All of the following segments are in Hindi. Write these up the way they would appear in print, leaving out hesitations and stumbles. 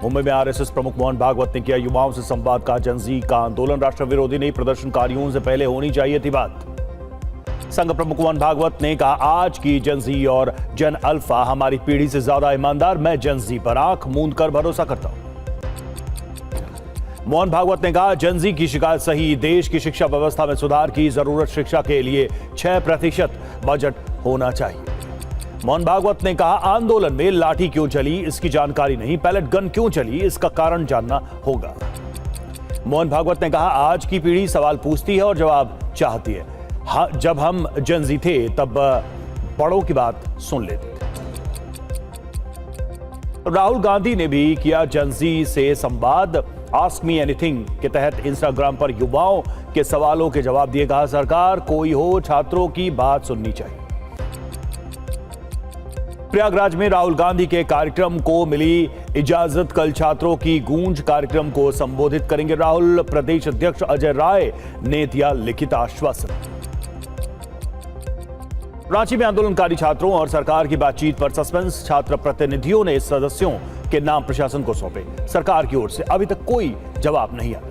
मुंबई में आरएसएस प्रमुख मोहन भागवत ने किया युवाओं से संवाद का जनजी का आंदोलन राष्ट्र विरोधी नहीं, प्रदर्शनकारियों से पहले होनी चाहिए थी बात। संघ प्रमुख मोहन भागवत ने कहा आज की जनजी और जन अल्फा हमारी पीढ़ी से ज्यादा ईमानदार, मैं जनजी पर आंख मूंद कर भरोसा करता हूं। मोहन भागवत ने कहा जनजी की शिकायत सही, देश की शिक्षा व्यवस्था में सुधार की जरूरत, शिक्षा के लिए 6% बजट होना चाहिए। मोहन भागवत ने कहा आंदोलन में लाठी क्यों चली इसकी जानकारी नहीं, पैलेट गन क्यों चली इसका कारण जानना होगा। मोहन भागवत ने कहा आज की पीढ़ी सवाल पूछती है और जवाब चाहती है। हाँ, जब हम जनजी थे तब बड़ों की बात सुन लेते थे। राहुल गांधी ने भी किया जनजी से संवाद। आस्क मी एनीथिंग के तहत इंस्टाग्राम पर युवाओं के सवालों के जवाब दिए। कहा सरकार कोई हो, छात्रों की बात सुननी चाहिए। प्रयागराज में राहुल गांधी के कार्यक्रम को मिली इजाजत, कल छात्रों की गूंज कार्यक्रम को संबोधित करेंगे राहुल। प्रदेश अध्यक्ष अजय राय ने दिया लिखित आश्वासन। रांची में आंदोलनकारी छात्रों और सरकार की बातचीत पर सस्पेंस, छात्र प्रतिनिधियों ने सदस्यों के नाम प्रशासन को सौंपे। सरकार की ओर से अभी तक कोई जवाब नहीं आया।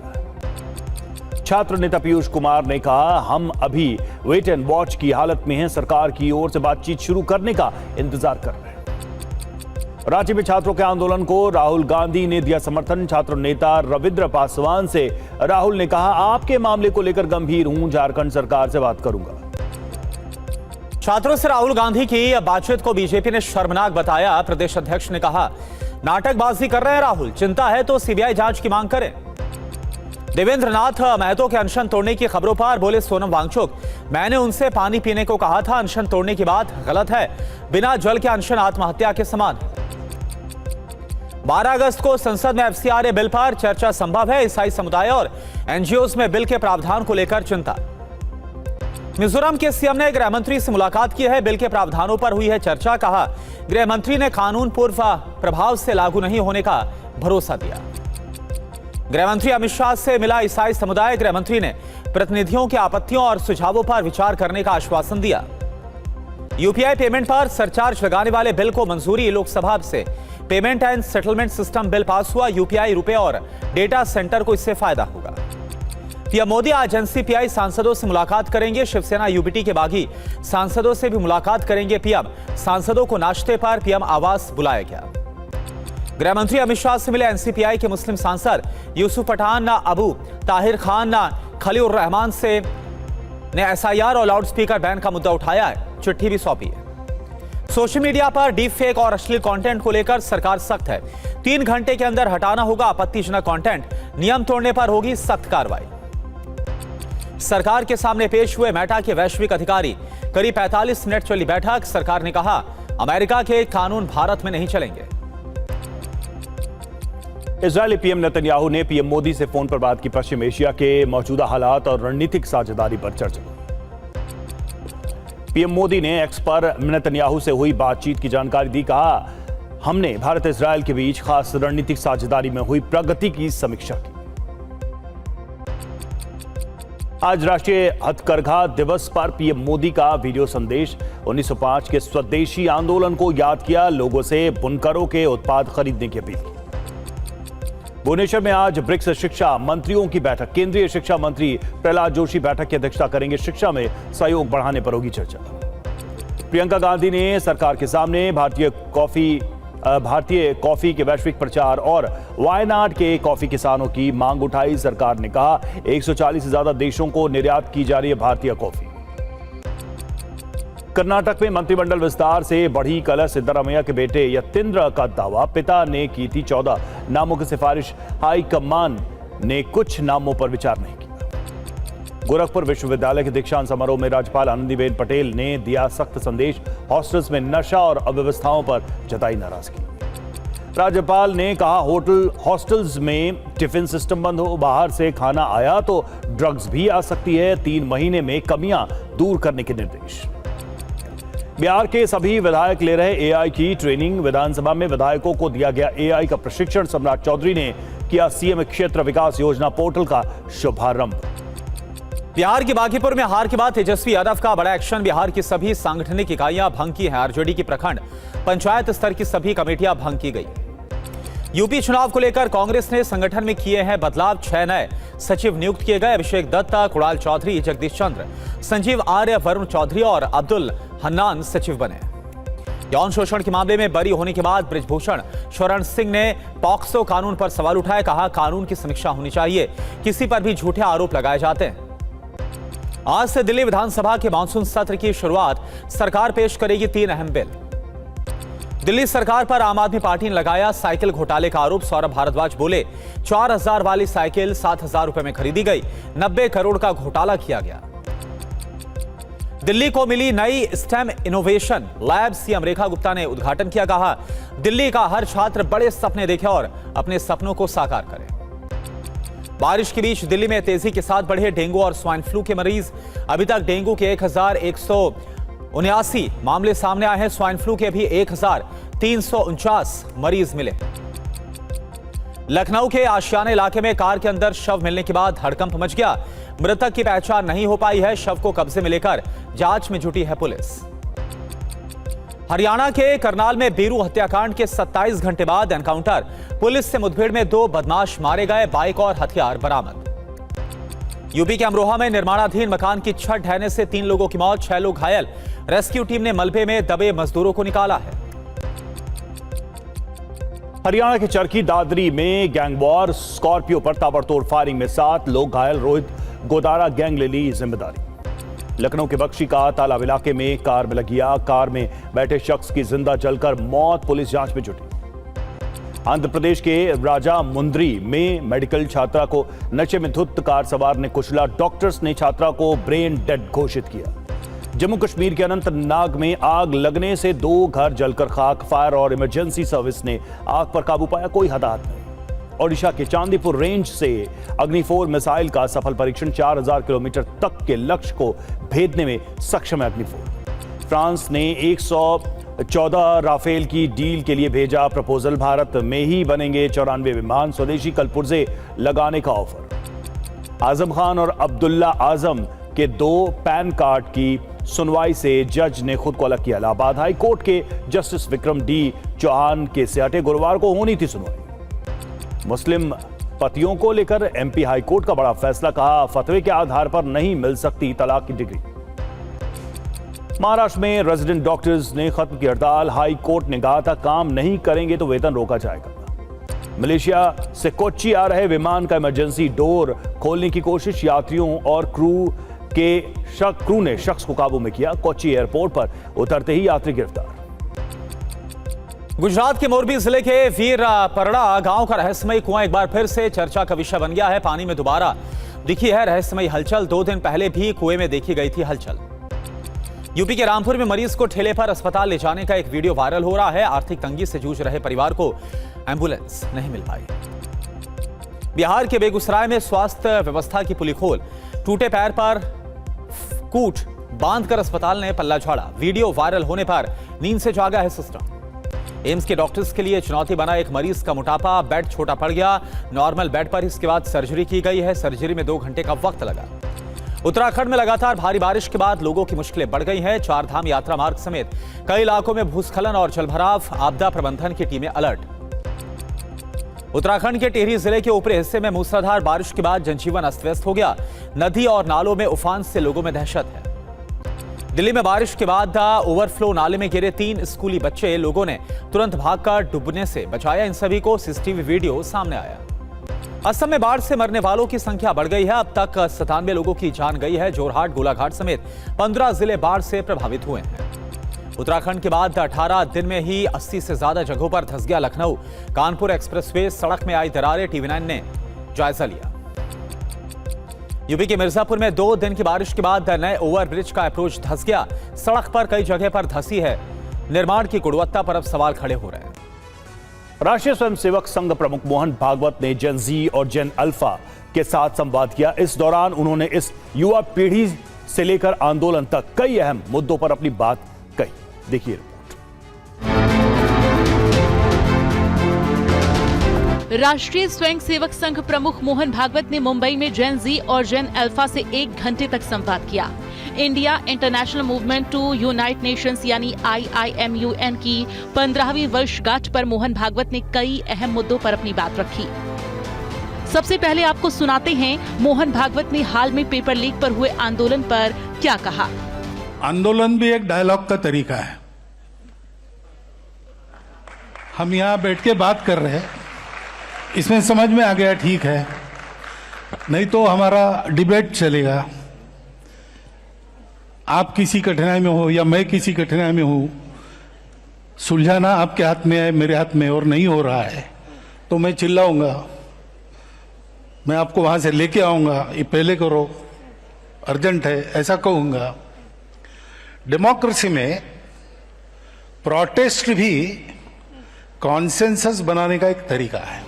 छात्र नेता पीयूष कुमार ने कहा हम अभी वेट एंड वॉच की हालत में हैं, सरकार की ओर से बातचीत शुरू करने का इंतजार कर रहे हैं। रांची में छात्रों के आंदोलन को राहुल गांधी ने दिया समर्थन। छात्र नेता रविंद्र पासवान से राहुल ने कहा आपके मामले को लेकर गंभीर हूं, झारखंड सरकार से बात करूंगा। छात्रों से राहुल गांधी की बातचीत को बीजेपी ने शर्मनाक बताया। प्रदेश अध्यक्ष ने कहा नाटकबाजी कर रहे हैं राहुल, चिंता है तो सीबीआई जांच की मांग करें। देवेंद्र नाथ महतो के अनशन तोड़ने की खबरों पर बोले सोनम वांगचुक, मैंने उनसे पानी पीने को कहा था, अनशन तोड़ने की बात गलत है, बिना जल के अनशन आत्महत्या के समान। 12 अगस्त को संसद में एफसीआरए बिल पर चर्चा संभव है, ईसाई समुदाय और एनजीओज में बिल के प्रावधान को लेकर चिंता। मिजोरम के सीएम ने गृह मंत्री से मुलाकात की है, बिल के प्रावधानों पर हुई है चर्चा। कहा गृह मंत्री ने कानून पूर्व प्रभाव से लागू नहीं होने का भरोसा दिया। गृह मंत्री अमित शाह से मिला ईसाई समुदाय, गृह मंत्री ने प्रतिनिधियों की आपत्तियों और सुझावों पर विचार करने का आश्वासन दिया। यूपीआई पेमेंट पर सरचार्ज लगाने वाले बिल को मंजूरी, लोकसभा से payment and settlement system bill pass हुआ। यूपीआई, रुपए और डेटा सेंटर को इससे फायदा होगा। पीएम मोदी आज एनसीपीआई सांसदों से मुलाकात करेंगे। शिवसेना यूबीटी के बागी सांसदों से भी मुलाकात करेंगे पीएम। सांसदों को नाश्ते पर पीएम आवास बुलाया गया। गृह मंत्री अमित शाह से मिले एनसीपीआई के मुस्लिम सांसद यूसुफ पठान, अबू ताहिर खान, खलील रहमान से ने एसआईआर और लाउडस्पीकर बैन का मुद्दा उठाया है, चिट्ठी भी सौंपी है। सोशल मीडिया पर डीप फेक और अश्लील कंटेंट को लेकर सरकार सख्त है। 3 घंटे के अंदर हटाना होगा आपत्तिजनक कंटेंट, नियम तोड़ने पर होगी सख्त कार्रवाई। सरकार के सामने पेश हुए मेटा के वैश्विक अधिकारी, करीब 45 मिनट चली बैठक। सरकार ने कहा अमेरिका के कानून भारत में नहीं चलेंगे। इजरायली पीएम नेतन्याहू ने पीएम मोदी से फोन पर बात की। पश्चिम एशिया के मौजूदा हालात और रणनीतिक साझेदारी पर चर्चा। पीएम मोदी ने एक्स पर नेतन्याहू से हुई बातचीत की जानकारी दी। कहा हमने भारत इजरायल के बीच खास रणनीतिक साझेदारी में हुई प्रगति की समीक्षा की। आज राष्ट्रीय हथकरघा दिवस पर पीएम मोदी का वीडियो संदेश। 1905 के स्वदेशी आंदोलन को याद किया, लोगों से बुनकरों के उत्पाद खरीदने की अपील की। भुवनेश्वर में आज ब्रिक्स शिक्षा मंत्रियों की बैठक। केंद्रीय शिक्षा मंत्री प्रहलाद जोशी बैठक की अध्यक्षता करेंगे। शिक्षा में सहयोग बढ़ाने पर होगी चर्चा। प्रियंका गांधी ने सरकार के सामने भारतीय कॉफी के वैश्विक प्रचार और वायनाड के कॉफी किसानों की मांग उठाई। सरकार ने कहा 140 से ज्यादा देशों को निर्यात की जा रही है भारतीय कॉफी। कर्नाटक में मंत्रिमंडल विस्तार से बढ़ी कलह। सिद्धरामैया के बेटे यतींद्र का दावा, पिता ने की थी 14 नामों की सिफारिश, हाईकमान ने कुछ नामों पर विचार नहीं किया। गोरखपुर विश्वविद्यालय के दीक्षांत समारोह में राज्यपाल आनंदीबेन पटेल ने दिया सख्त संदेश। हॉस्टल्स में नशा और अव्यवस्थाओं पर जताई नाराजगी। राज्यपाल ने कहा हॉस्टल्स में टिफिन सिस्टम बंद हो, बाहर से खाना आया तो ड्रग्स भी आ सकती है। 3 महीने में कमियां दूर करने के निर्देश। बिहार के सभी विधायक ले रहे एआई की ट्रेनिंग। विधानसभा में विधायकों को दिया गया एआई का प्रशिक्षण। सम्राट चौधरी ने किया सीएम क्षेत्र विकास योजना पोर्टल का शुभारंभ। बिहार के बांकीपुर में हार के बाद तेजस्वी यादव का बड़ा एक्शन। बिहार की सभी सांगठनिक इकाइयां भंग की हैं। आरजेडी की प्रखंड पंचायत स्तर की सभी कमेटियां भंग की गई। यूपी चुनाव को लेकर कांग्रेस ने संगठन में किए हैं बदलाव। 6 नए सचिव नियुक्त किए गए। अभिषेक दत्ता, कुणाल चौधरी, जगदीश चंद्र, संजीव आर्य, वरुण चौधरी और अब्दुल हन्नान सचिव बने। यौन शोषण के मामले में बरी होने के बाद बृजभूषण शरण सिंह ने पॉक्सो कानून पर सवाल उठाया। कहा, कानून की समीक्षा होनी चाहिए, किसी पर भी झूठे आरोप लगाए जाते हैं। आज से दिल्ली विधानसभा के मानसून सत्र की शुरुआत। सरकार पेश करेगी 3 अहम बिल। दिल्ली सरकार पर आम आदमी पार्टी ने लगाया साइकिल घोटाले का आरोप। सौरभ भारद्वाज बोले, 4000 वाली साइकिल 7000 रुपए में खरीदी गई, 90 करोड़ का घोटाला किया गया। दिल्ली को मिली नई stem innovation lab. CM Rekha Gupta ने उद्घाटन किया। कहा, दिल्ली का हर छात्र बड़े सपने देखे और अपने सपनों को साकार करे। बारिश के बीच दिल्ली में तेजी के साथ बढ़े डेंगू और स्वाइन फ्लू के मरीज। अभी तक डेंगू के 1179 मामले सामने आए हैं। स्वाइन फ्लू के भी 1349 मरीज मिले। लखनऊ के आशियाना इलाके में कार के अंदर शव मिलने के बाद हड़कंप मच गया। मृतक की पहचान नहीं हो पाई है। शव को कब्जे में लेकर जांच में जुटी है पुलिस। हरियाणा के करनाल में बीरू हत्याकांड के 27 घंटे बाद एनकाउंटर। पुलिस से मुठभेड़ में 2 बदमाश मारे गए, बाइक और हथियार बरामद। यूपी के अमरोहा में निर्माणाधीन मकान की छत ढहने से 3 लोगों की मौत, 6 लोग घायल। रेस्क्यू टीम ने मलबे में दबे मजदूरों को निकाला है। हरियाणा के चरखी दादरी में गैंग वॉर। स्कॉर्पियो पर ताबड़तोड़ फायरिंग में 7 लोग घायल। रोहित गोदारा गैंग ले ली जिम्मेदारी। लखनऊ के बख्शी का तालाब इलाके में कार में लगी आग। कार में बैठे शख्स की जिंदा जलकर मौत। पुलिस जांच में जुटी। आंध्र प्रदेश के राजा मुंद्री में मेडिकल छात्रा को नशे में धुत कार सवार ने कुचला। डॉक्टर्स ने छात्रा को ब्रेन डेड घोषित किया। जम्मू कश्मीर के अनंतनाग में आग लगने से 2 घर जलकर खाक। फायर और इमरजेंसी सर्विस ने आग पर काबू पाया, कोई हताहत नहीं। ओडिशा के चांदीपुर रेंज से अग्नि-4 मिसाइल का सफल परीक्षण। 4000 किलोमीटर तक के लक्ष्य को भेदने में सक्षम है अग्नि-4। फ्रांस ने 114 राफेल की डील के लिए भेजा प्रपोजल। भारत में ही बनेंगे 94 विमान। स्वदेशी कल पुर्जे लगाने का ऑफर। आजम खान और अब्दुल्ला आजम के 2 पैन कार्ड की सुनवाई से जज ने खुद को अलग किया। इलाहाबाद हाई कोर्ट के justice Vikram D Chauhan case से हटे। गुरुवार को होनी थी सुनवाई। मुस्लिम पतियों को लेकर एमपी हाई कोर्ट का बड़ा फैसला। कहा, फतवे के आधार पर नहीं मिल सकती तलाक की डिग्री। महाराष्ट्र में रेजिडेंट डॉक्टर्स ने खत्म की हड़ताल। हाई कोर्ट ने कहा था, काम नहीं करेंगे तो वेतन रोका जाएगा। मलेशिया से कोच्चि आ रहे विमान का इमरजेंसी डोर खोलने की कोशिश। यात्रियों और क्रू ने शख्स को काबू में किया। कोच्चि एयरपोर्ट पर उतरते ही यात्री गिरफ्तार। गुजरात के मोरबी जिले के वीर परड़ा गांव का रहस्यमयी कुआं एक बार फिर से चर्चा का विषय बन गया है। पानी में दोबारा दिखी है रहस्यमयी हलचल। 2 दिन पहले भी कुएं में देखी गई थी हलचल। यूपी के रामपुर में मरीज को ठेले पर अस्पताल ले जाने का एक वीडियो वायरल हो रहा है। आर्थिक तंगी से जूझ रहे परिवार को एम्बुलेंस नहीं मिल पाई। बिहार के बेगूसराय में स्वास्थ्य व्यवस्था की पुली खोल। टूटे पैर पर कूट बांधकर अस्पताल ने पल्ला झाड़ा। वीडियो वायरल होने पर नींद से जागा है सिस्टम। एम्स के डॉक्टर्स के लिए चुनौती बना एक मरीज का मोटापा। बेड छोटा पड़ गया। नॉर्मल बेड पर इसके बाद सर्जरी की गई है। सर्जरी में 2 घंटे का वक्त लगा। उत्तराखंड में लगातार भारी बारिश के बाद लोगों की मुश्किलें बढ़ गई हैं। 4 धाम यात्रा मार्ग समेत कई इलाकों में भूस्खलन और जलभराव। आपदा प्रबंधन की टीमें अलर्ट। उत्तराखंड के टिहरी जिले के ऊपरी हिस्से में मूसलाधार बारिश के बाद जनजीवन अस्त व्यस्त हो गया। नदी और नालों में उफान से लोगों में दहशत है। दिल्ली में बारिश के बाद ओवरफ्लो नाले में गिरे 3 स्कूली बच्चे। लोगों ने तुरंत भागकर डूबने से बचाया। इन सभी को सीसीटीवी वीडियो सामने आया। असम में बाढ़ से मरने वालों की संख्या बढ़ गई है। अब तक 97 लोगों की जान गई है। जोरहाट, गोलाघाट समेत 15 जिले बाढ़ से प्रभावित हुए हैं। उत्तराखंड के बाद 18 दिन में ही 80 से ज्यादा जगहों पर धंस गया लखनऊ कानपुर एक्सप्रेसवे। सड़क में आई दरारें। टीवी9 ने जायजा लिया। यूपी के मिर्जापुर में 2 दिन की बारिश के बाद नए ओवरब्रिज का अप्रोच धंस गया। सड़क पर कई जगह पर धंसी है। निर्माण की गुणवत्ता पर अब सवाल खड़े हो रहे हैं। राष्ट्रीय स्वयंसेवक संघ प्रमुख मोहन भागवत ने जेन जी और जेन अल्फा के साथ संवाद किया। इस दौरान उन्होंने इस युवा पीढ़ी से लेकर आंदोलन तक कई अहम मुद्दों पर अपनी बात कही। देखिए रिपोर्ट। राष्ट्रीय स्वयंसेवक संघ प्रमुख मोहन भागवत ने मुंबई में जेन जी और जेन अल्फा से 1 घंटे तक संवाद किया। India international movement to unite nations यानी IIMUN की 15वीं वर्षगांठ पर मोहन भागवत ने कई अहम मुद्दों पर अपनी बात रखी। सबसे पहले आपको सुनाते हैं मोहन भागवत ने हाल में पेपर लीक पर हुए आंदोलन पर क्या कहा। आंदोलन भी एक डायलॉग का तरीका है। हम यहाँ बैठ के बात कर रहे हैं, इसमें समझ में आ गया ठीक है, नहीं तो हमारा डिबेट चलेगा। आप किसी कठिनाई में हो या मैं किसी कठिनाई में हूं, सुलझाना आपके हाथ में है, मेरे हाथ में और नहीं हो रहा है तो मैं चिल्लाऊंगा, मैं आपको वहां से लेके आऊंगा, ये पहले करो, अर्जेंट है, ऐसा कहूंगा। डेमोक्रेसी में प्रोटेस्ट भी कॉन्सेंसस बनाने का एक तरीका है।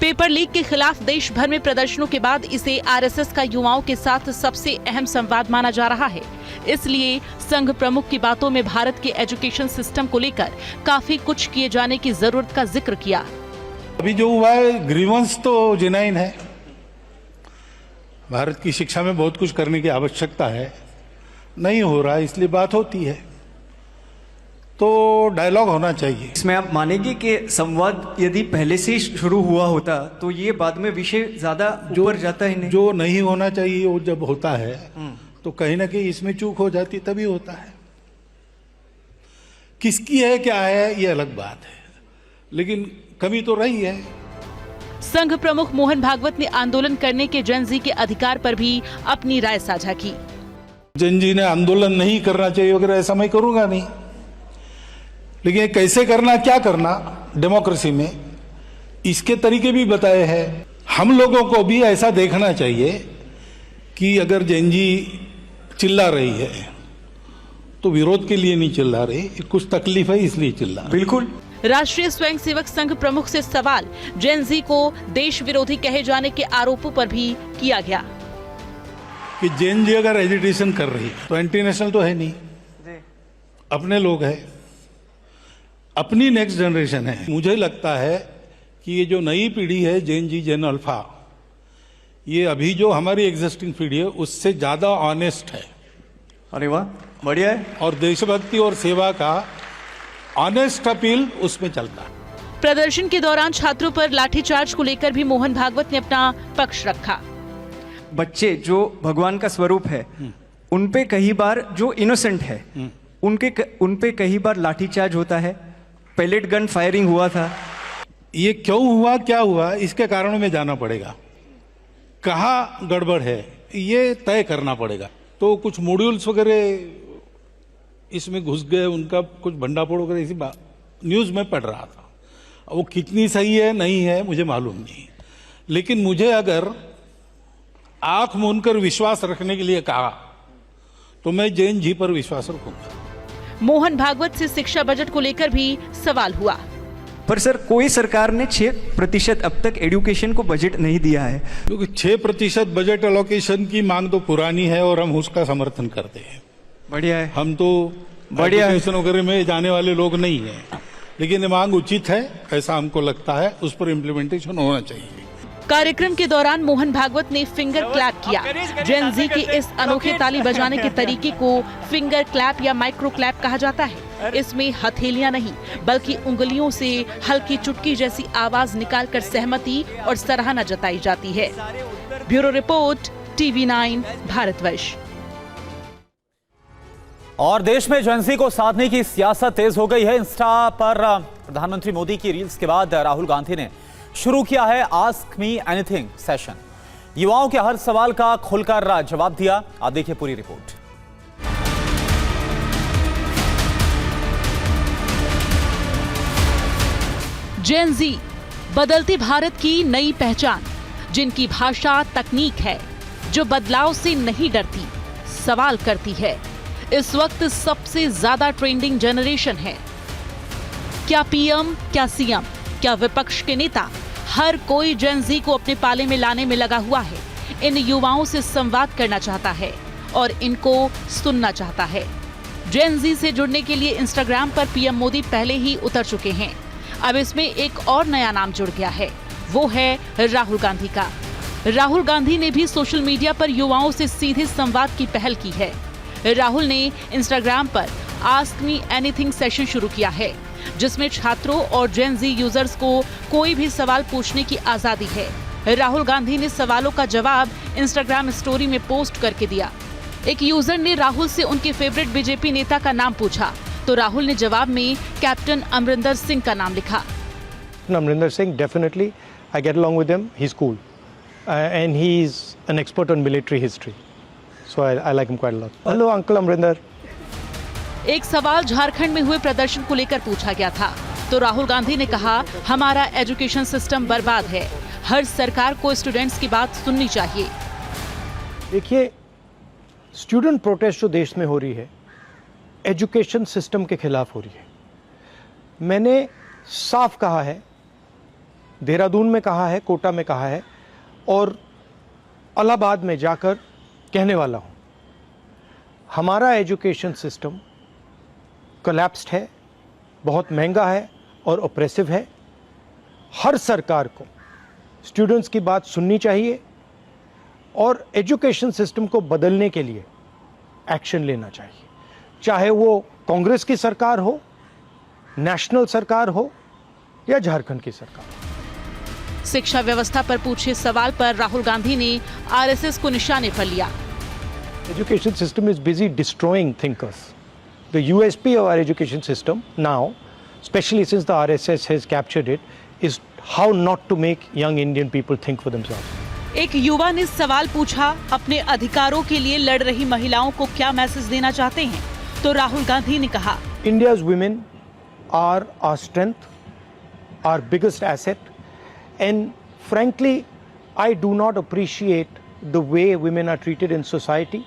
पेपर लीक के खिलाफ देश भर में प्रदर्शनों के बाद इसे आरएसएस का युवाओं के साथ सबसे अहम संवाद माना जा रहा है। इसलिए संघ प्रमुख की बातों में भारत के एजुकेशन सिस्टम को लेकर काफी कुछ किए जाने की जरूरत का जिक्र किया। अभी जो हुआ है ग्रीवेंस तो जेन्युइन है। भारत की शिक्षा में बहुत कुछ करने की आवश्यकता है, नहीं हो रहा है, इसलिए बात होती है, तो डायलॉग होना चाहिए। इसमें आप मानेंगे कि संवाद यदि पहले से ही शुरू हुआ होता तो ये बाद में विषय ज्यादा ऊपर जाता है। जो नहीं होना चाहिए वो जब होता है तो कहीं ना कहीं इसमें चूक हो जाती, तभी होता है। किसकी है क्या है ये अलग बात है, लेकिन कमी तो रही है। संघ प्रमुख मोहन भागवत ने आंदोलन करने के जेन ज़ी के अधिकार पर भी अपनी राय साझा की। जेन ज़ी ने आंदोलन नहीं करना चाहिए वगैरह ऐसा मैं करूंगा नहीं, लेकिन कैसे करना, क्या करना डेमोक्रेसी में, इसके तरीके भी बताए हैं। हम लोगों को भी ऐसा देखना चाहिए कि अगर जेन ज़ी चिल्ला रही है तो विरोध के लिए नहीं चिल्ला रही, कुछ तकलीफ है इसलिए चिल्ला। बिल्कुल। राष्ट्रीय स्वयंसेवक संघ प्रमुख से सवाल जेन ज़ी को देश विरोधी कहे जाने के आरोपों पर भी किया गया कि जेन ज़ी अगर एजिटेशन कर रही है तो एंटी नेशनल तो है नहीं, अपने लोग हैं, अपनी नेक्स्ट जनरेशन है। मुझे लगता है कि ये जो नई पीढ़ी है जेन ज़ी, जेन अल्फा, ये अभी जो हमारी एग्जिस्टिंग पीढ़ी है उससे ज्यादा ऑनेस्ट है। अरे वाह, बढ़िया है। और देशभक्ति और सेवा का ऑनेस्ट अपील उसमें चलता है। प्रदर्शन के दौरान छात्रों पर लाठीचार्ज को लेकर भी मोहन भागवत ने अपना पक्ष रखा। बच्चे जो भगवान का स्वरूप है उनपे कई बार, जो इनोसेंट है उनपे कई बार लाठीचार्ज होता है, पेलेट गन फायरिंग हुआ था। ये क्यों हुआ, क्या हुआ, इसके कारणों में जाना पड़ेगा। कहाँ गड़बड़ है ये तय करना पड़ेगा। तो कुछ मॉड्यूल्स वगैरह इसमें घुस गए, उनका कुछ भंडाफोड़ वगैरह इसी न्यूज में पढ़ रहा था। वो कितनी सही है नहीं है मुझे मालूम नहीं, लेकिन मुझे अगर आंख मूंदकर विश्वास रखने के लिए कहा तो मैं जेन ज़ी पर विश्वास रखूंगा। मोहन भागवत से शिक्षा बजट को लेकर भी सवाल हुआ। पर सर, कोई सरकार ने 6% अब तक एजुकेशन को बजट नहीं दिया है, क्योंकि 6% बजट एलोकेशन की मांग तो पुरानी है और हम उसका समर्थन करते हैं। बढ़िया है। हम तो बढ़िया एजुकेशन वगैरह में जाने वाले लोग नहीं हैं, लेकिन ये मांग उचित है, ऐसा हमको लगता है, उस पर इम्प्लीमेंटेशन होना चाहिए। कार्यक्रम के दौरान मोहन भागवत ने फिंगर क्लैप किया। जेन ज़ी के इस अनोखे ताली बजाने के तरीके को फिंगर क्लैप या माइक्रो क्लैप कहा जाता है। इसमें हथेलियां नहीं बल्कि उंगलियों से हल्की चुटकी जैसी आवाज निकालकर सहमति और सराहना जताई जाती है। Bureau report, TV9 Bharatvarsh. और देश में जेन ज़ी को साधने की सियासत तेज हो गई है। इंस्टा पर प्रधानमंत्री मोदी की रील्स के बाद राहुल गांधी ने शुरू किया है आस्क मी एनीथिंग सेशन। युवाओं के हर सवाल का खुलकर जवाब दिया। आप देखिए पूरी रिपोर्ट। जेन ज़ी बदलते भारत की नई पहचान, जिनकी भाषा तकनीक है, जो बदलाव से नहीं डरती, सवाल करती है। इस वक्त सबसे ज्यादा ट्रेंडिंग जनरेशन है। क्या पीएम, क्या सीएम, क्या विपक्ष के नेता, हर कोई जेन ज़ी को अपने पाले में लाने में लगा हुआ है। इन युवाओं से संवाद करना चाहता है और इनको सुनना चाहता है। जेन ज़ी से जुड़ने के लिए इंस्टाग्राम पर पीएम मोदी पहले ही उतर चुके हैं। अब इसमें एक और नया नाम जुड़ गया है, वो है राहुल गांधी का। राहुल गांधी ने भी सोशल मीडिया पर युवाओं से सीधे संवाद की पहल की है। राहुल ने इंस्टाग्राम पर आस्क मी एनीथिंग सेशन शुरू किया है, जिसमें छात्रों और जेन जी यूजर्स को कोई भी सवाल पूछने की आजादी है। राहुल गांधी ने सवालों का जवाब इंस्टाग्राम स्टोरी में पोस्ट करके दिया। एक यूजर ने राहुल से उनके फेवरेट बीजेपी नेता का नाम पूछा, तो राहुल ने जवाब में कैप्टन अमरिंदर सिंह का नाम लिखा। Amrinder Singh, definitely, I get along with him. He's cool, and he's an expert on military history, so I like him quite a lot. Hello, Uncle Amrinder. एक सवाल झारखंड में हुए प्रदर्शन को लेकर पूछा गया था, तो राहुल गांधी ने कहा, हमारा एजुकेशन सिस्टम बर्बाद है, हर सरकार को स्टूडेंट्स की बात सुननी चाहिए। देखिए, स्टूडेंट प्रोटेस्ट जो देश में हो रही है, एजुकेशन सिस्टम के खिलाफ हो रही है। मैंने साफ कहा है, देहरादून में कहा है, कोटा में कहा है और इलाहाबाद में जाकर कहने वाला हूं, हमारा एजुकेशन सिस्टम कोलैप्स्ड है, बहुत महंगा है और ऑप्रेसिव है। हर सरकार को स्टूडेंट्स की बात सुननी चाहिए और एजुकेशन सिस्टम को बदलने के लिए एक्शन लेना चाहिए, चाहे वो कांग्रेस की सरकार हो, नेशनल सरकार हो या झारखंड की सरकार। शिक्षा व्यवस्था पर पूछे सवाल पर राहुल गांधी ने आरएसएस को निशाने पर लिया। Education system is busy destroying thinkers. The USP of our education system now, especially since the RSS has captured it, is how not to make young Indian people think for themselves. एक युवा ने सवाल पूछा, अपने अधिकारों के लिए लड़ रही महिलाओं को क्या मैसेज देना चाहते हैं, तो राहुल गांधी ने कहा, India's women are our strength, our biggest asset, and frankly, I do not appreciate the way women are treated in society,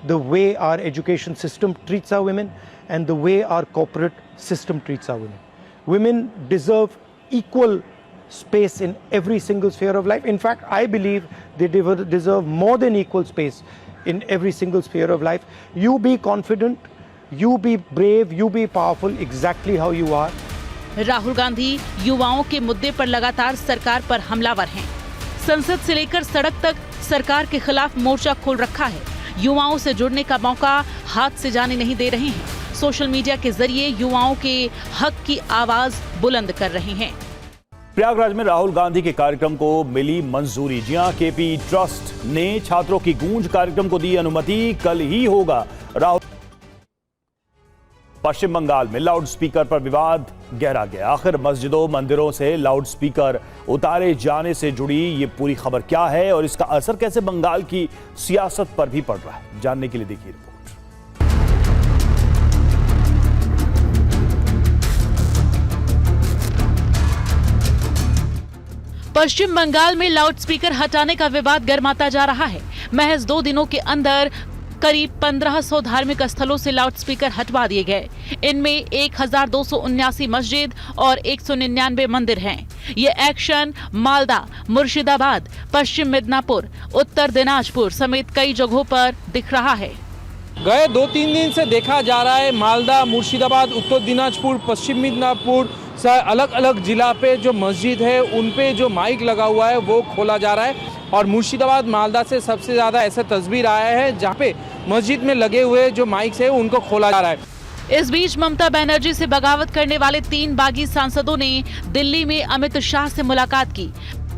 the way our education system treats our women, and the way our corporate system treats our women. Women deserve equal space in every single sphere of life. In fact, I believe they deserve more than equal space in every single sphere of life. You be confident, you be brave, you be powerful exactly how you are. Rahul Gandhi युवाओं के मुद्दे पर लगातार सरकार पर हमलावर हैं। संसद से लेकर सड़क तक सरकार के खिलाफ मोर्चा खोल रखा है। युवाओं से जुड़ने का मौका हाथ से जाने नहीं दे रहे हैं। सोशल मीडिया के जरिए युवाओं के हक की आवाज बुलंद कर रहे हैं। प्रयागराज में राहुल गांधी के कार्यक्रम को मिली मंजूरी। जी हां, केपी ट्रस्ट ने छात्रों की गूंज कार्यक्रम को दी अनुमति, कल ही होगा। राहुल पश्चिम बंगाल में लाउडस्पीकर पर विवाद गहरा गया। आखिर मस्जिदों मंदिरों से लाउडस्पीकर उतारे जाने से जुड़ी ये पूरी खबर क्या है और इसका असर कैसे बंगाल की सियासत पर भी पड़ रहा है, जानने के लिए देखिए रिपोर्ट। पश्चिम बंगाल में लाउडस्पीकर हटाने का विवाद गर्माता जा रहा है। महज 2 दिनों के अंदर करीब 1500 धार्मिक स्थलों से लाउडस्पीकर हटवा दिए गए। इनमें 1279 मस्जिद और 199 मंदिर हैं। ये एक्शन मालदा, मुर्शिदाबाद, पश्चिम मिदनापुर, उत्तर दिनाजपुर समेत कई जगहों पर दिख रहा है। गए 2-3 दिन से देखा जा रहा है मालदा, मुर्शिदाबाद, उत्तर दिनाजपुर, पश्चिम मिदनापुर अलग अलग जिला पे जो मस्जिद है उन पे जो माइक लगा हुआ है वो खोला जा रहा है। और मुर्शिदाबाद, मालदा से सबसे ज़्यादा ऐसा तस्वीर आया है जहाँ पे मस्जिद में लगे हुए जो माइक्स है उनको खोला जा रहा है। इस बीच ममता बनर्जी से बगावत करने वाले 3 बागी सांसदों ने दिल्ली में अमित शाह से मुलाकात की।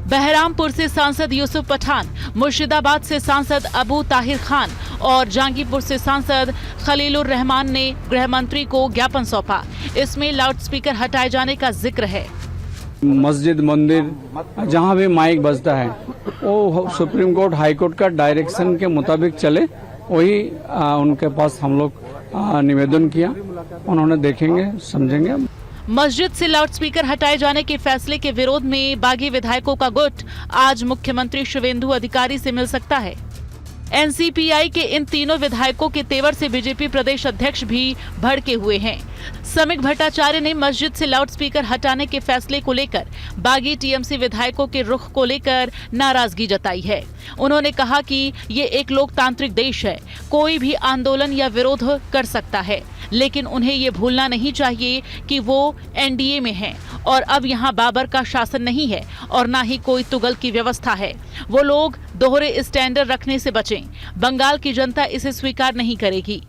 बहरामपुर से सांसद यूसुफ पठान, मुर्शिदाबाद से सांसद अबू ताहिर खान और जहांगीरपुर से सांसद खलीलुर रहमान ने गृह मंत्री को ज्ञापन सौंपा। इसमें लाउडस्पीकर हटाए जाने का जिक्र है। मस्जिद, मंदिर जहाँ भी माइक बजता है वो सुप्रीम कोर्ट, हाई कोर्ट का डायरेक्शन के मुताबिक चले, वही उनके पास हम लोग निवेदन किया। उन्होंने देखेंगे, समझेंगे। मस्जिद से लाउडस्पीकर हटाए जाने के फैसले के विरोध में बागी विधायकों का गुट आज मुख्यमंत्री शिवेंदु अधिकारी से मिल सकता है। एनसीपीआई के इन तीनों विधायकों के तेवर से बीजेपी प्रदेश अध्यक्ष भी भड़के हुए हैं। समीक भट्टाचार्य ने मस्जिद से लाउडस्पीकर हटाने के फैसले को लेकर बागी टीएमसी विधायकों के रुख को लेकर नाराजगी जताई है। उन्होंने कहा कि ये एक लोकतांत्रिक देश है, कोई भी आंदोलन या विरोध कर सकता है, लेकिन उन्हें ये भूलना नहीं चाहिए कि वो एनडीए में हैं और अब यहाँ बाबर का शासन नहीं है और ना ही कोई तुगल की व्यवस्था है। वो लोग दोहरे स्टैंडर्ड रखने से बचें। बंगाल की जनता इसे स्वीकार नहीं करेगी।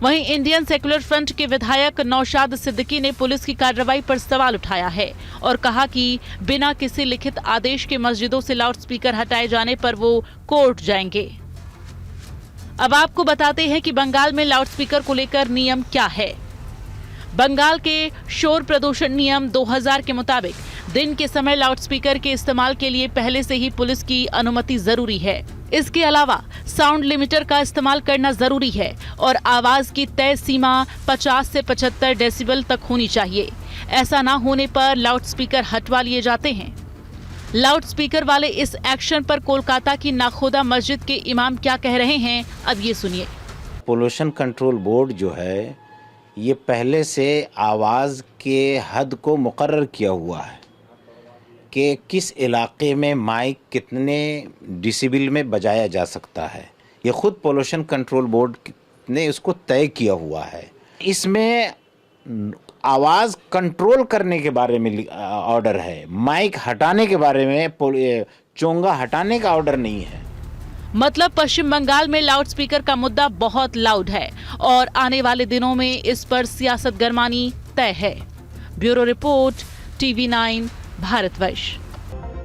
वहीं इंडियन सेक्युलर फ्रंट के विधायक नौशाद सिद्दीकी ने पुलिस की कार्रवाई पर सवाल उठाया है और कहा कि बिना किसी लिखित आदेश के मस्जिदों से लाउडस्पीकर हटाए जाने पर वो कोर्ट जाएंगे। अब आपको बताते हैं कि बंगाल में लाउडस्पीकर को लेकर नियम क्या है। बंगाल के शोर प्रदूषण नियम 2000 के मुताबिक दिन के समय लाउडस्पीकर के इस्तेमाल के लिए पहले से ही पुलिस की अनुमति जरूरी है। इसके अलावा साउंड लिमिटर का इस्तेमाल करना जरूरी है और आवाज की तय सीमा 50 से 75 डेसिबल तक होनी चाहिए। ऐसा ना होने पर लाउडस्पीकर हटवा लिए जाते हैं। लाउडस्पीकर वाले इस एक्शन पर कोलकाता की नाखोदा मस्जिद के इमाम क्या कह रहे हैं, अब ये सुनिए। पोल्यूशन कंट्रोल बोर्ड जो है ये पहले से आवाज़ के हद को मुकर्रर किया हुआ है कि किस इलाके में माइक कितने डेसिबल में बजाया जा सकता है। ये खुद पोल्यूशन कंट्रोल बोर्ड ने इसको तय किया हुआ है। इसमें आवाज़ कंट्रोल करने के बारे में ऑर्डर है, माइक हटाने के बारे में, चोंगा हटाने का ऑर्डर नहीं है। मतलब पश्चिम बंगाल में लाउडस्पीकर का मुद्दा बहुत लाउड है और आने वाले दिनों में इस पर सियासत गरमानी तय है। Bureau report, TV9 Bharatvarsh.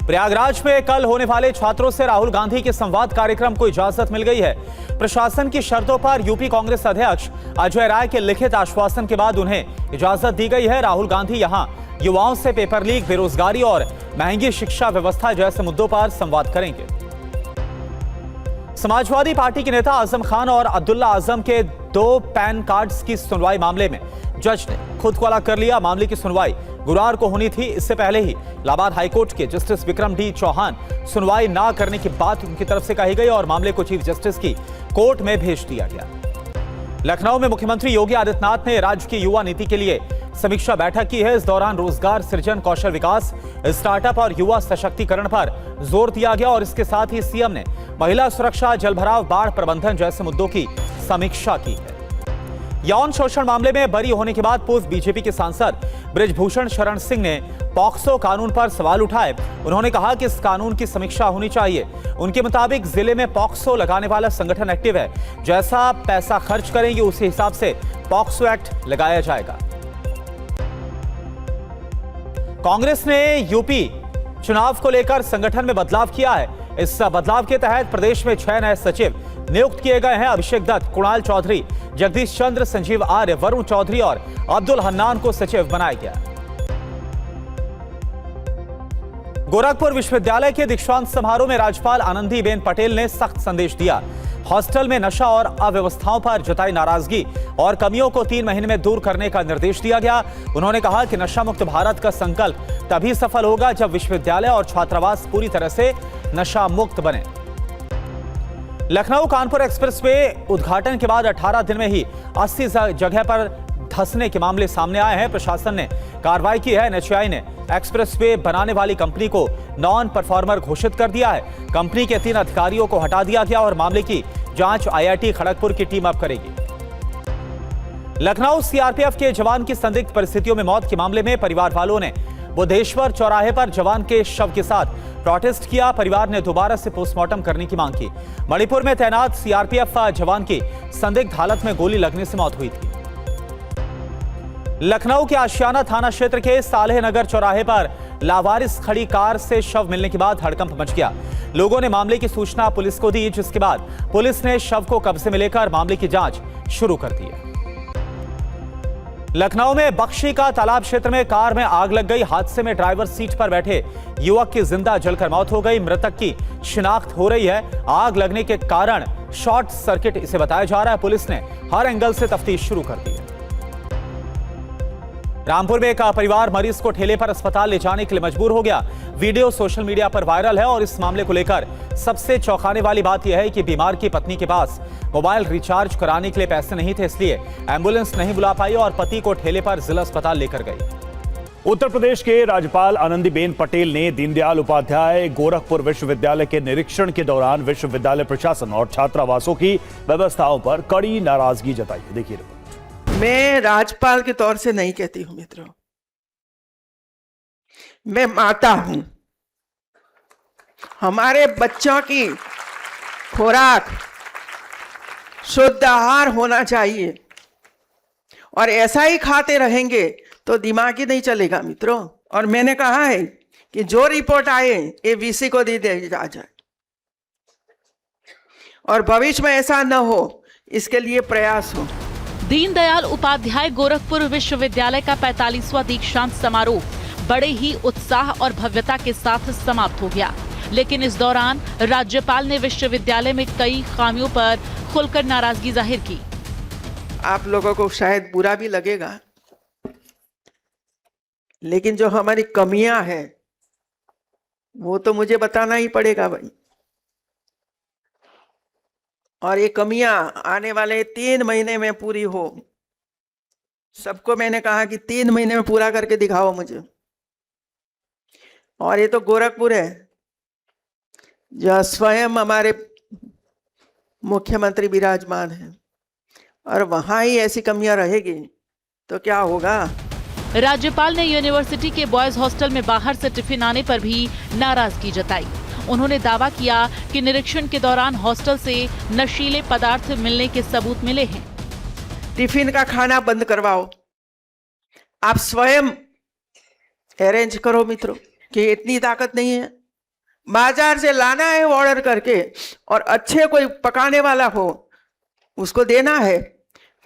Prayagraj में कल होने वाले छात्रों से राहुल गांधी के संवाद कार्यक्रम को इजाजत मिल गई है। प्रशासन की शर्तों पर यूपी कांग्रेस अध्यक्ष अजय राय के लिखित आश्वासन के बाद उन्हें इजाजत दी गई है। राहुल गांधी यहां युवाओं से पेपर लीक, बेरोजगारी और महंगी शिक्षा व्यवस्था जैसे मुद्दों पर संवाद करेंगे। समाजवादी पार्टी के नेता आजम खान और अब्दुल्ला आजम के 2 पैन कार्ड्स की सुनवाई मामले में जज ने खुद को अलग कर लिया। मामले की सुनवाई गुरुवार को होनी थी। इससे पहले ही इलाहाबाद हाईकोर्ट के जस्टिस विक्रम डी चौहान सुनवाई ना करने की बात उनकी तरफ से कही गई और मामले को चीफ जस्टिस की कोर्ट में भेज दिया गया। लखनऊ में मुख्यमंत्री योगी आदित्यनाथ ने राज्य की युवा नीति के लिए समीक्षा बैठक की है। इस दौरान रोजगार सृजन, कौशल विकास, स्टार्टअप और युवा सशक्तिकरण पर जोर दिया गया और इसके साथ ही सीएम ने महिला सुरक्षा, जलभराव, बाढ़ प्रबंधन जैसे मुद्दों की समीक्षा की है। यौन शोषण मामले में बरी होने के बाद पूर्व बीजेपी के सांसद बृजभूषण शरण सिंह ने पॉक्सो कानून पर सवाल उठाए। उन्होंने कहा कि इस कानून की समीक्षा होनी चाहिए। उनके मुताबिक जिले में पॉक्सो लगाने वाला संगठन एक्टिव है। जैसा पैसा खर्च करेंगे उसी हिसाब से पॉक्सो एक्ट लगाया जाएगा। कांग्रेस ने यूपी चुनाव को लेकर संगठन में बदलाव किया है। इस बदलाव के तहत प्रदेश में 6 नए सचिव नियुक्त किए गए हैं। अभिषेक दत्त, कुणाल चौधरी, जगदीश चंद्र, संजीव आर्य, वरुण चौधरी और अब्दुल हन्नान को सचिव बनाया गया। गोरखपुर विश्वविद्यालय के दीक्षांत समारोह में राज्यपाल आनंदीबेन पटेल ने सख्त संदेश दिया। हॉस्टल में नशा और अव्यवस्थाओं पर जताई नाराजगी और कमियों को 3 महीने में दूर करने का निर्देश दिया गया। उन्होंने कहा कि नशा मुक्त भारत का संकल्प तभी सफल होगा जब विश्वविद्यालय और छात्रावास पूरी तरह से नशा मुक्त बने। लखनऊ कानपुर एक्सप्रेसवे उद्घाटन के बाद 18 दिन में ही 80 जगह पर धंसने के मामले सामने आए हैं। प्रशासन ने कार्रवाई की है। एनएचएआई ने एक्सप्रेसवे बनाने वाली कंपनी को नॉन परफॉर्मर घोषित कर दिया है। कंपनी के 3 अधिकारियों को हटा दिया गया और मामले की जांच आईआईटी खड़गपुर की टीम अब करेगी। लखनऊ सीआरपीएफ के जवान की संदिग्ध परिस्थितियों में मौत के मामले में परिवार वालों ने बुद्धेश्वर चौराहे पर जवान के शव के साथ प्रोटेस्ट किया। परिवार ने दोबारा से पोस्टमार्टम करने की मांग की। मणिपुर में तैनात सीआरपीएफ जवान की संदिग्ध हालत में गोली लगने से मौत हुई थी। लखनऊ के आशियाना थाना क्षेत्र के सालेह नगर चौराहे पर लावारिस खड़ी कार से शव मिलने के बाद हड़कंप मच गया। लोगों ने मामले की सूचना पुलिस को दी, जिसके बाद पुलिस ने शव को कब्जे में लेकर मामले की जांच शुरू कर दी है। लखनऊ में बख्शी का तालाब क्षेत्र में कार में आग लग गई। हादसे में ड्राइवर सीट पर बैठे युवक की जिंदा जलकर मौत हो गई। मृतक की शिनाख्त हो रही है। आग लगने के कारण शॉर्ट सर्किट इसे बताया जा रहा है। पुलिस ने हर एंगल से तफ्तीश शुरू कर दी है। रामपुर में एक परिवार मरीज को ठेले पर अस्पताल ले जाने के लिए मजबूर हो गया। वीडियो सोशल मीडिया पर वायरल है और इस मामले को लेकर सबसे चौंकाने वाली बात यह है कि बीमार की पत्नी के पास मोबाइल रिचार्ज कराने के लिए पैसे नहीं थे, इसलिए एम्बुलेंस नहीं बुला पाई और पति को ठेले पर जिला अस्पताल लेकर गई। उत्तर प्रदेश के राज्यपाल आनंदीबेन पटेल ने दीनदयाल उपाध्याय गोरखपुर विश्वविद्यालय के निरीक्षण के दौरान विश्वविद्यालय प्रशासन और छात्रावासों की व्यवस्थाओं पर कड़ी नाराजगी जताई। देखिए रिपोर्ट। मैं राज्यपाल के तौर से नहीं कहती हूं मित्रों, मैं माता हूं। हमारे बच्चों की खुराक शुद्ध आहार होना चाहिए, और ऐसा ही खाते रहेंगे तो दिमाग ही नहीं चलेगा मित्रों। और मैंने कहा है कि जो रिपोर्ट आए ये वीसी को दे दिया जाए और भविष्य में ऐसा न हो इसके लिए प्रयास हो। दीनदयाल उपाध्याय गोरखपुर विश्वविद्यालय का 45वां दीक्षांत समारोह बड़े ही उत्साह और भव्यता के साथ समाप्त हो गया, लेकिन इस दौरान राज्यपाल ने विश्वविद्यालय में कई खामियों पर खुलकर नाराजगी जाहिर की। आप लोगों को शायद बुरा भी लगेगा, लेकिन जो हमारी कमियां हैं वो तो मुझे बताना ही पड़ेगा भाई। और ये कमियां आने वाले 3 महीने में पूरी हो। सबको मैंने कहा कि 3 महीने में पूरा करके दिखाओ मुझे। और ये तो गोरखपुर है जहाँ स्वयं हमारे मुख्यमंत्री विराजमान हैं, और वहां ही ऐसी कमियां रहेगी तो क्या होगा। राज्यपाल ने यूनिवर्सिटी के बॉयज हॉस्टल में बाहर से टिफिन आने पर भी नाराजगी जताई। उन्होंने दावा किया कि निरीक्षण के दौरान हॉस्टल से नशीले पदार्थ मिलने के सबूत मिले हैं। टिफिन का खाना बंद करवाओ, आप स्वयं अरेंज करो मित्रों, कि इतनी ताकत नहीं है। बाजार से लाना है ऑर्डर करके, और अच्छे कोई पकाने वाला हो उसको देना है।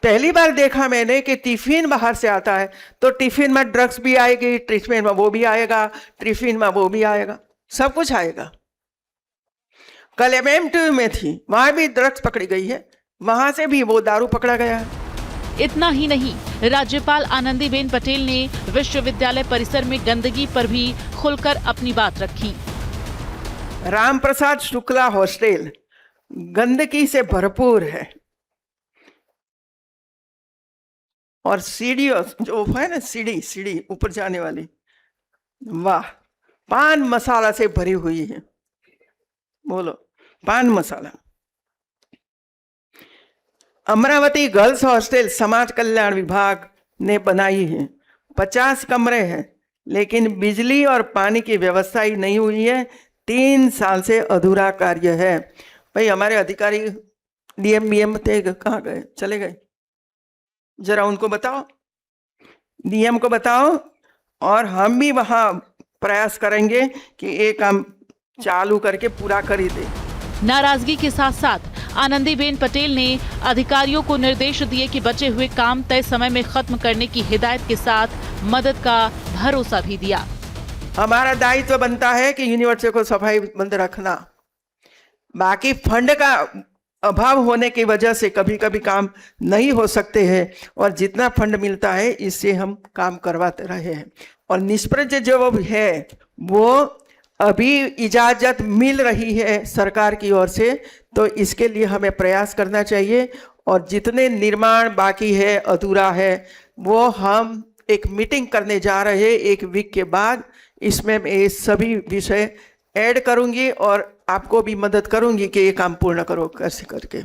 पहली बार देखा मैंने कि टिफिन बाहर से आता है तो टिफिन में ड्रग्स भी आएगी, टिफिन में वो भी आएगा, टिफिन में वो भी आएगा, सब कुछ आएगा। कल एमएमटी में थी, वहां भी ड्रग्स पकड़ी गई है, वहां से भी वो दारू पकड़ा गया है। इतना ही नहीं, राज्यपाल आनंदीबेन पटेल ने विश्वविद्यालय परिसर में गंदगी पर भी खुलकर अपनी बात रखी। राम प्रसाद शुक्ला हॉस्टल गंदगी से भरपूर है, और सीढ़ी जो है ना, सीढ़ी ऊपर जाने वाली, वाह, पान मसाला से भरी हुई है। बोलो, पान मसाला। अमरावती गर्ल्स हॉस्टल समाज कल्याण विभाग ने बनाई है, 50 कमरे हैं, लेकिन बिजली और पानी की व्यवस्था ही नहीं हुई है। 3 साल से अधूरा कार्य है। भाई हमारे अधिकारी डीएम थे, कहाँ गए, चले गए? जरा उनको बताओ, डीएम को बताओ, और हम भी वहां प्रयास करेंगे कि ये काम चालू करके पूरा कर ही दे। नाराजगी के साथ साथ आनंदीबेन पटेल ने अधिकारियों को निर्देश दिए कि बचे हुए काम तय समय में खत्म करने की हिदायत के साथ मदद का भरोसा भी दिया। हमारा दायित्व बनता है कि यूनिवर्सिटी को सफाई बंद रखना। बाकी फंड का अभाव होने की वजह से कभी कभी काम नहीं हो सकते हैं, और जितना फंड मिलता है इससे हम काम करवाते रहे हैं। और निष्प्रज जो है वो अभी इजाजत मिल रही है सरकार की ओर से, तो इसके लिए हमें प्रयास करना चाहिए। और जितने निर्माण बाकी है, अधूरा है, वो हम एक मीटिंग करने जा रहे हैं 1 वीक के बाद। इसमें मैं ये सभी विषय ऐड करूंगी और आपको भी मदद करूंगी कि ये काम पूर्ण करो कैसे करके।